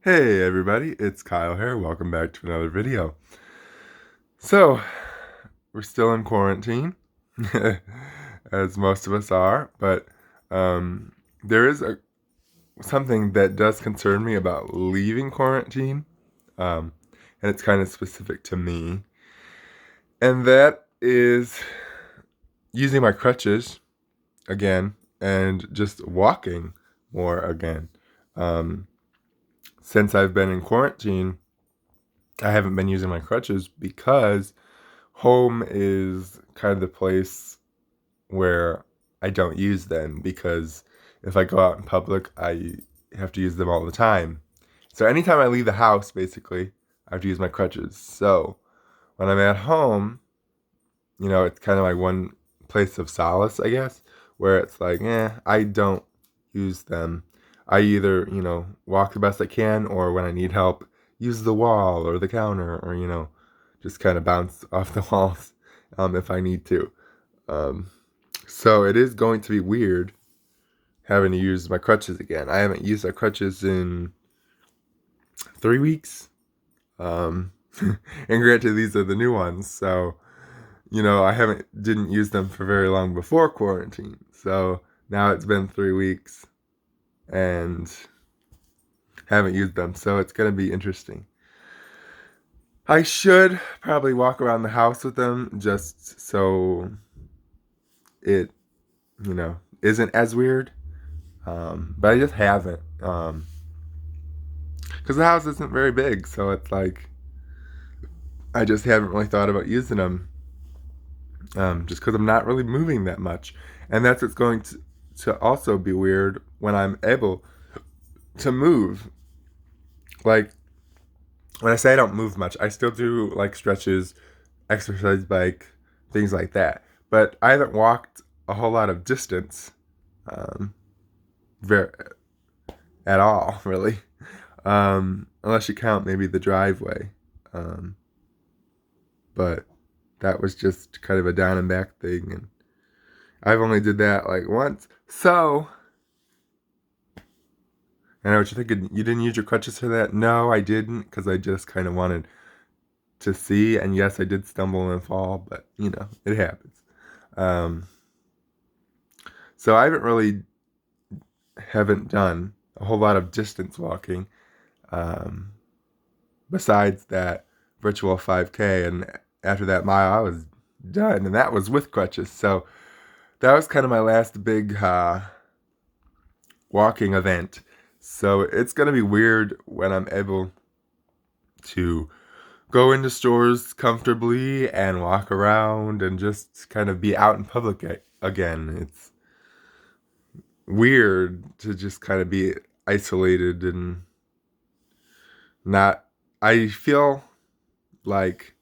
Hey everybody, it's Kyle here. Welcome back to another video. So, we're still in quarantine, as most of us are, but there is something that does concern me about leaving quarantine, um, and it's kind of specific to me, and that is using my crutches again and just walking more again. Um, since I've been in quarantine, I haven't been using my crutches because home is kind of the place where I don't use them because if I go out in public, I have to use them all the time. So anytime I leave the house, basically, I have to use my crutches. So when I'm at home, it's kind of like one place of solace, I guess, where it's like, I don't use them. I either, walk the best I can, or when I need help, use the wall or the counter, or, just kind of bounce off the walls if I need to. Um, so it is going to be weird having to use my crutches again. I haven't used my crutches in 3 weeks. And granted, these are the new ones, so I didn't use them for very long before quarantine. So now it's been 3 weeks and haven't used them. So it's gonna be interesting. I should probably walk around the house with them just so it, isn't as weird. But I just haven't. Because the house isn't very big, so it's like I just haven't really thought about using them. Just because I'm not really moving that much, and that's what's going to also be weird when I'm able to move. Like when I say I don't move much, I still do like stretches, exercise bike, things like that. But I haven't walked a whole lot of distance, um, very at all, really. Unless you count maybe the driveway. Um, but that was just kind of a down and back thing, and I've only did that like once. So I know what you're thinking. You didn't use your crutches for that? No, I didn't, because I just kind of wanted to see. And yes, I did stumble and fall, but it happens. Um, so I haven't done a whole lot of distance walking. Um, besides that virtual 5K, and after that mile, I was done, and that was with crutches. So that was kind of my last big walking event. So it's gonna be weird when I'm able to go into stores comfortably and walk around and just kind of be out in public again. It's weird to just kind of be isolated and not. I feel like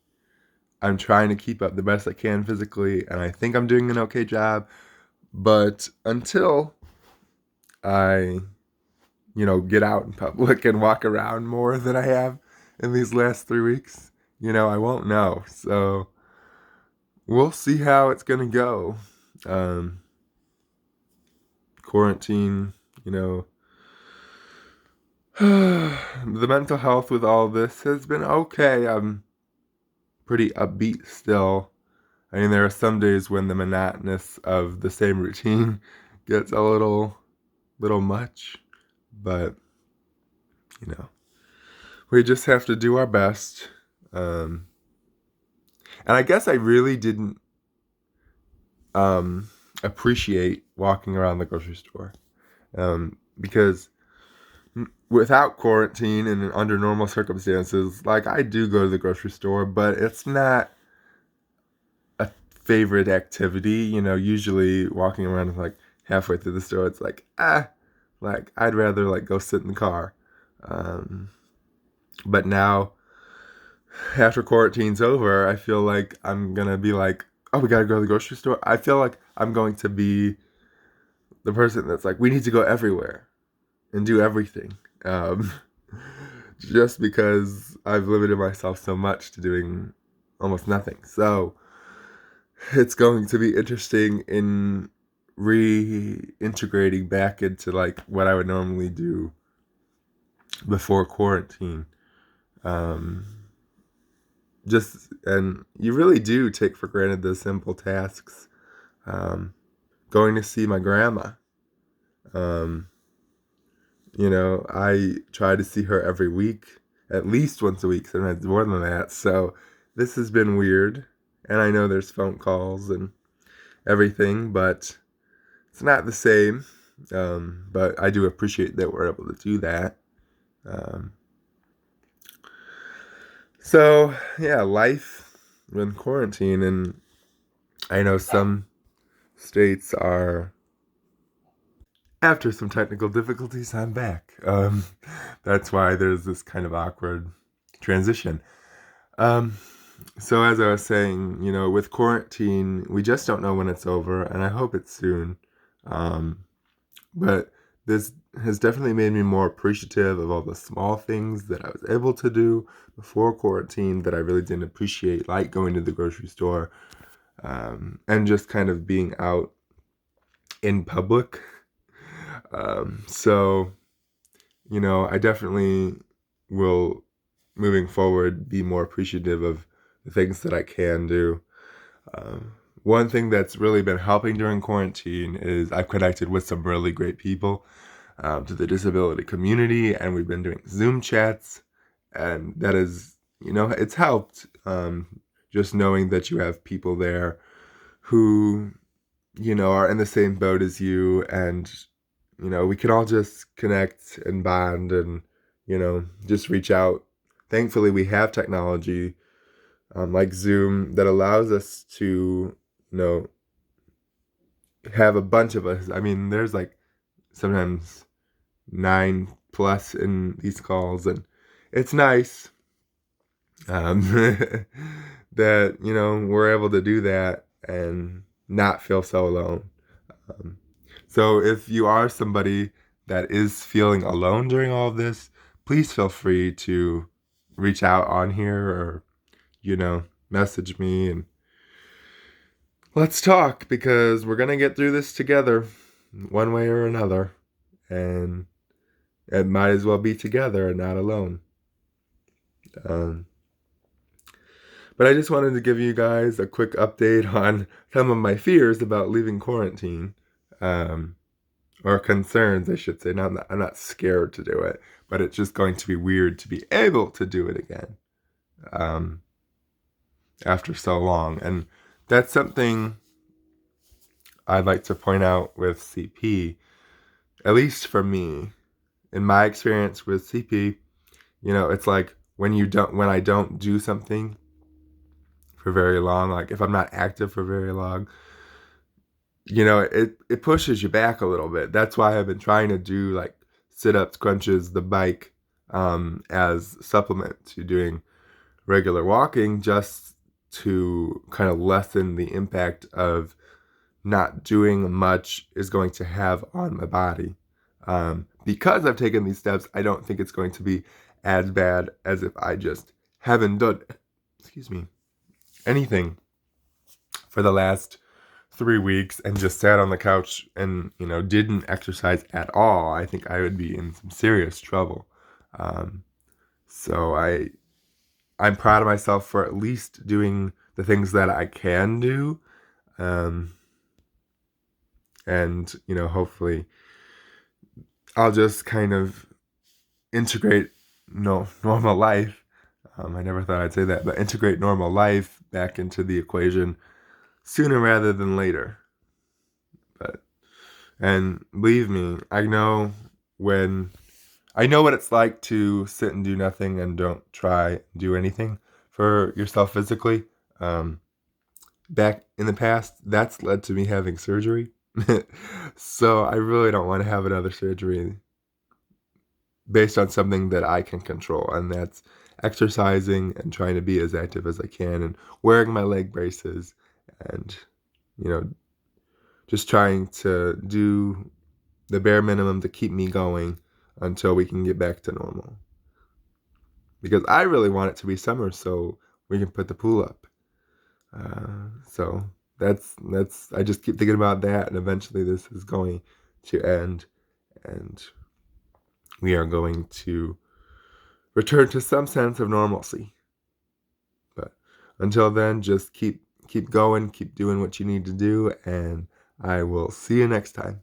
I'm trying to keep up the best I can physically, and I think I'm doing an okay job. But until I, get out in public and walk around more than I have in these last 3 weeks, I won't know. So we'll see how it's gonna go. Um, Quarantine, you know, the mental health with all this has been okay. I'm pretty upbeat still. I mean, there are some days when the monotonous of the same routine gets a little much, but you know, we just have to do our best. Um, and I guess I really didn't um, appreciate walking around the grocery store because without quarantine and under normal circumstances, like I do go to the grocery store, but it's not a favorite activity. Usually walking around is like halfway through the store, it's like like I'd rather like go sit in the car. Um, but now after quarantine's over, I feel like I'm gonna be like, oh, we gotta go to the grocery store. I feel like I'm going to be the person that's like, we need to go everywhere and do everything. Um, just because I've limited myself so much to doing almost nothing. So it's going to be interesting in reintegrating back into like what I would normally do before quarantine. And you really do take for granted the simple tasks. Going to see my grandma. Um, I try to see her every week, at least once a week, sometimes more than that. So this has been weird. And I know there's phone calls and everything, but it's not the same. But I do appreciate that we're able to do that. Um, so, yeah, life in quarantine. And I know some states are, after some technical difficulties, I'm back. That's why there's this kind of awkward transition. Um, so as I was saying, with quarantine, we just don't know when it's over, and I hope it's soon. Um, but this has definitely made me more appreciative of all the small things that I was able to do before quarantine that I really didn't appreciate, like going to the grocery store, and just kind of being out in public. So, I definitely will, moving forward, be more appreciative of the things that I can do. One thing that's really been helping during quarantine is I've connected with some really great people to the disability community, and we've been doing Zoom chats, and that is, it's helped. Just knowing that you have people there who, are in the same boat as you, and we can all just connect and bond and, just reach out. Thankfully, we have technology like Zoom that allows us to, have a bunch of us. I mean, there's like sometimes 9+ in these calls, and it's nice that, we're able to do that and not feel so alone. So if you are somebody that is feeling alone during all of this, please feel free to reach out on here or, message me and let's talk, because we're going to get through this together one way or another. And it might as well be together and not alone. But I just wanted to give you guys a quick update on some of my fears about leaving quarantine. Or concerns, I should say. Now, I'm not scared to do it, but it's just going to be weird to be able to do it again after so long. And that's something I'd like to point out with CP, at least for me. In my experience with CP, it's like when I don't do something for very long, like if I'm not active for very long, it pushes you back a little bit. That's why I've been trying to do like sit-ups, crunches, the bike as supplement to doing regular walking, just to kind of lessen the impact of not doing much is going to have on my body. Because I've taken these steps, I don't think it's going to be as bad as if I just haven't done, anything for the last 3 weeks and just sat on the couch and, didn't exercise at all. I think I would be in some serious trouble. So I'm proud of myself for at least doing the things that I can do. And, hopefully I'll just kind of integrate normal life. I never thought I'd say that, but integrate normal life back into the equation sooner rather than later. And believe me, I know what it's like to sit and do nothing and don't try and do anything for yourself physically. Back in the past, that's led to me having surgery. So I really don't want to have another surgery based on something that I can control, and that's exercising and trying to be as active as I can and wearing my leg braces and, just trying to do the bare minimum to keep me going until we can get back to normal. Because I really want it to be summer so we can put the pool up. So that's I just keep thinking about that, and eventually this is going to end, and we are going to return to some sense of normalcy. But until then, just keep going, keep doing what you need to do, and I will see you next time.